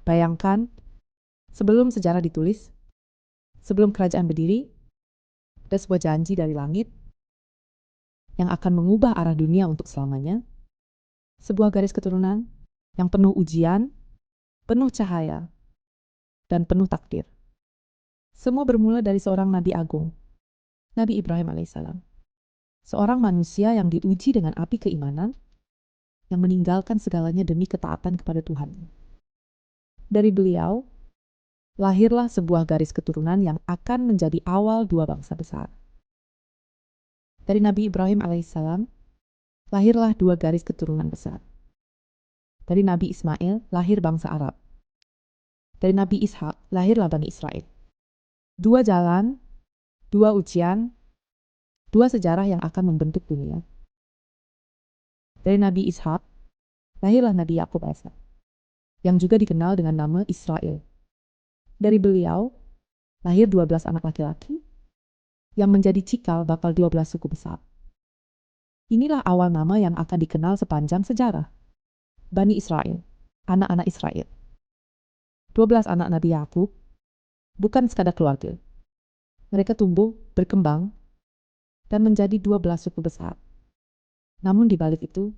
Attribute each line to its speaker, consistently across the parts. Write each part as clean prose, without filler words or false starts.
Speaker 1: Bayangkan, sebelum sejarah ditulis, sebelum kerajaan berdiri, ada sebuah janji dari langit yang akan mengubah arah dunia untuk selamanya. Sebuah garis keturunan yang penuh ujian, penuh cahaya, dan penuh takdir. Semua bermula dari seorang Nabi Agung, Nabi Ibrahim alaihissalam. Seorang manusia yang diuji dengan api keimanan, yang meninggalkan segalanya demi ketaatan kepada Tuhan. Dari beliau, lahirlah sebuah garis keturunan yang akan menjadi awal dua bangsa besar. Dari Nabi Ibrahim alaihissalam, lahirlah dua garis keturunan besar. Dari Nabi Ismail, lahir bangsa Arab. Dari Nabi Ishak, lahirlah Bani Israel. Dua jalan, dua ujian, dua sejarah yang akan membentuk dunia. Dari Nabi Ishak, lahirlah Nabi Yakub alaihissalam, yang juga dikenal dengan nama Israel. Dari beliau, lahir 12 anak laki-laki, yang menjadi cikal bakal 12 suku besar. Inilah awal nama yang akan dikenal sepanjang sejarah. Bani Israel, anak-anak Israel. 12 anak Nabi Yakub, bukan sekadar keluarga. Mereka tumbuh, berkembang, dan menjadi 12 suku besar. Namun di balik itu,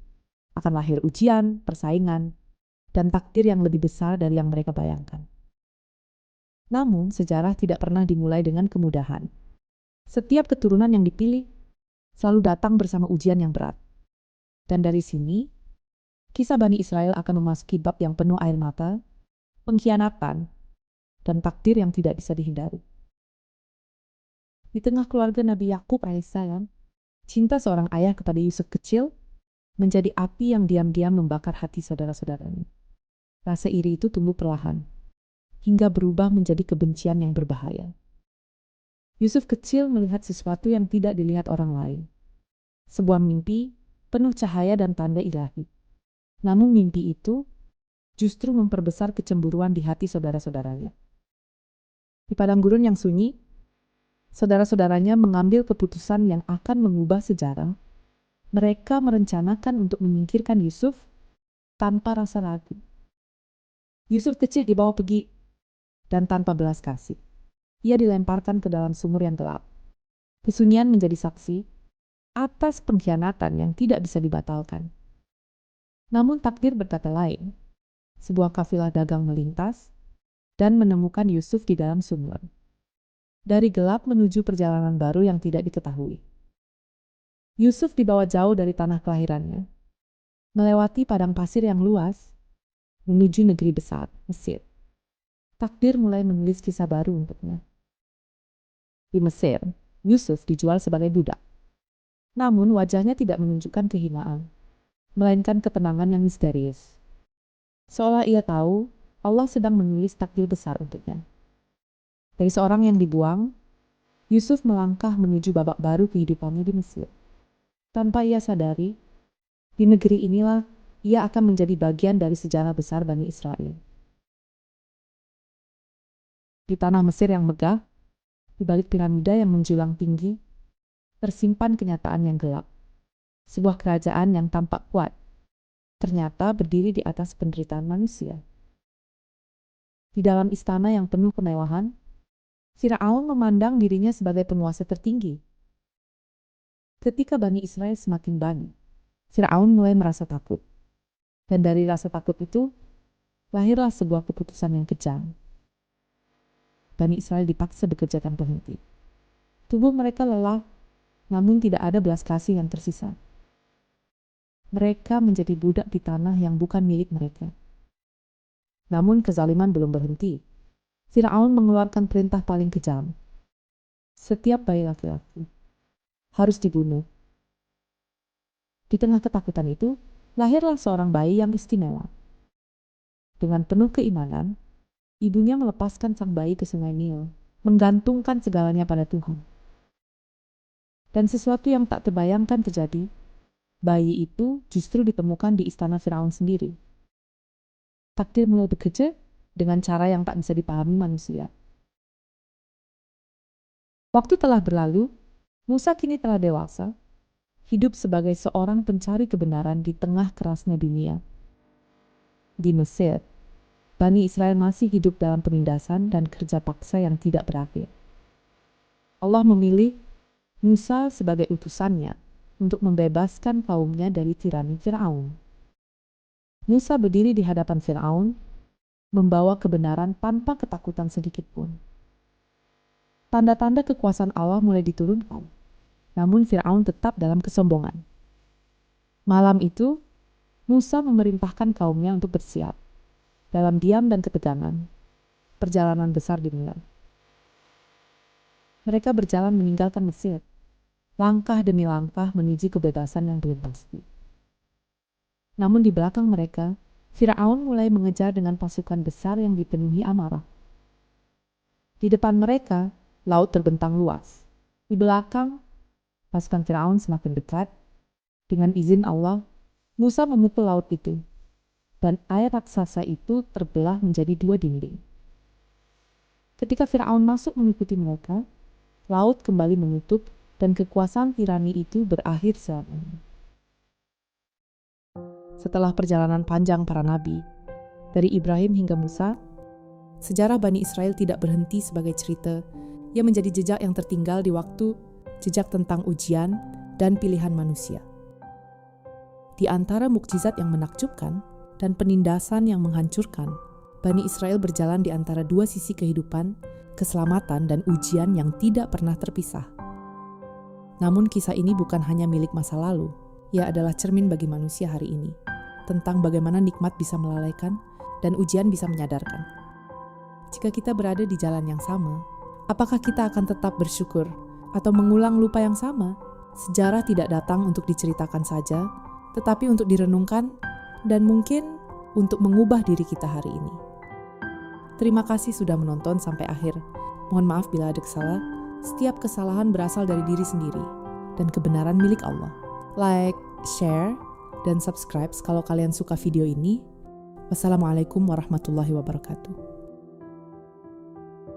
Speaker 1: akan lahir ujian, persaingan, dan takdir yang lebih besar dari yang mereka bayangkan. Namun, sejarah tidak pernah dimulai dengan kemudahan. Setiap keturunan yang dipilih selalu datang bersama ujian yang berat. Dan dari sini, kisah Bani Israel akan memasuki bab yang penuh air mata, pengkhianatan, dan takdir yang tidak bisa dihindari. Di tengah keluarga Nabi Yakub alaihissalam, cinta seorang ayah kepada Yusuf kecil menjadi api yang diam-diam membakar hati saudara-saudaranya. Rasa iri itu tumbuh perlahan, hingga berubah menjadi kebencian yang berbahaya. Yusuf kecil melihat sesuatu yang tidak dilihat orang lain. Sebuah mimpi penuh cahaya dan tanda ilahi. Namun mimpi itu justru memperbesar kecemburuan di hati saudara-saudaranya. Di padang gurun yang sunyi, saudara-saudaranya mengambil keputusan yang akan mengubah sejarah. Mereka merencanakan untuk menyingkirkan Yusuf tanpa rasa ragu. Yusuf kecil dibawa pergi, dan tanpa belas kasih, ia dilemparkan ke dalam sumur yang gelap. Kesunyian menjadi saksi atas pengkhianatan yang tidak bisa dibatalkan. Namun takdir berkata lain. Sebuah kafilah dagang melintas dan menemukan Yusuf di dalam sumur. Dari gelap menuju perjalanan baru yang tidak diketahui. Yusuf dibawa jauh dari tanah kelahirannya, melewati padang pasir yang luas, menuju negeri besar, Mesir. Takdir mulai menulis kisah baru untuknya. Di Mesir, Yusuf dijual sebagai budak. Namun wajahnya tidak menunjukkan kehinaan, melainkan ketenangan yang misterius. Seolah ia tahu Allah sedang menulis takdir besar untuknya. Dari seorang yang dibuang, Yusuf melangkah menuju babak baru kehidupannya di Mesir. Tanpa ia sadari, di negeri inilah ia akan menjadi bagian dari sejarah besar Bani Israel. Di tanah Mesir yang megah, di balik piramida yang menjulang tinggi, tersimpan kenyataan yang gelap. Sebuah kerajaan yang tampak kuat, ternyata berdiri di atas penderitaan manusia. Di dalam istana yang penuh kemewahan, Firaun memandang dirinya sebagai penguasa tertinggi. Ketika Bani Israel semakin banyak, Firaun mulai merasa takut. Dan dari rasa takut itu, lahirlah sebuah keputusan yang kejam. Bani Israel dipaksa bekerja tanpa henti. Tubuh mereka lelah, namun tidak ada belas kasih yang tersisa. Mereka menjadi budak di tanah yang bukan milik mereka. Namun kezaliman belum berhenti. Firaun mengeluarkan perintah paling kejam. Setiap bayi laki-laki harus dibunuh. Di tengah ketakutan itu, lahirlah seorang bayi yang istimewa. Dengan penuh keimanan, ibunya melepaskan sang bayi ke sungai Nil, menggantungkan segalanya pada Tuhan. Dan sesuatu yang tak terbayangkan terjadi, bayi itu justru ditemukan di istana Firaun sendiri. Takdir mulai bekerja dengan cara yang tak bisa dipahami manusia. Waktu telah berlalu, Musa kini telah dewasa, hidup sebagai seorang pencari kebenaran di tengah kerasnya dunia. Di Mesir, Bani Israel masih hidup dalam penindasan dan kerja paksa yang tidak berakhir. Allah memilih Musa sebagai utusannya untuk membebaskan kaumnya dari tirani Firaun. Musa berdiri di hadapan Firaun, membawa kebenaran tanpa ketakutan sedikit pun. Tanda-tanda kekuasaan Allah mulai diturunkan, namun Firaun tetap dalam kesombongan. Malam itu, Musa memerintahkan kaumnya untuk bersiap. Dalam diam dan ketegangan, perjalanan besar dimulai. Mereka berjalan meninggalkan Mesir, langkah demi langkah menuju kebebasan yang belum pasti. Namun di belakang mereka, Firaun mulai mengejar dengan pasukan besar yang dipenuhi amarah. Di depan mereka, laut terbentang luas. Di belakang, pasukan Firaun semakin dekat. Dengan izin Allah, Musa memukul laut itu, dan air raksasa itu terbelah menjadi 2 dinding. Ketika Firaun masuk mengikuti mereka, laut kembali menutup dan kekuasaan tirani itu berakhir selamanya. Setelah perjalanan panjang para nabi, dari Ibrahim hingga Musa, sejarah Bani Israel tidak berhenti sebagai cerita yang menjadi jejak yang tertinggal di waktu, jejak tentang ujian dan pilihan manusia. Di antara mukjizat yang menakjubkan dan penindasan yang menghancurkan, Bani Israel berjalan di antara 2 sisi kehidupan, keselamatan dan ujian yang tidak pernah terpisah. Namun kisah ini bukan hanya milik masa lalu, ia adalah cermin bagi manusia hari ini, tentang bagaimana nikmat bisa melalaikan dan ujian bisa menyadarkan. Jika kita berada di jalan yang sama, apakah kita akan tetap bersyukur atau mengulang lupa yang sama? Sejarah tidak datang untuk diceritakan saja, tetapi untuk direnungkan dan mungkin untuk mengubah diri kita hari ini. Terima kasih sudah menonton sampai akhir. Mohon maaf bila ada salah. Setiap kesalahan berasal dari diri sendiri dan kebenaran milik Allah. Like, share, dan subscribe kalau kalian suka video ini. Wassalamualaikum warahmatullahi wabarakatuh.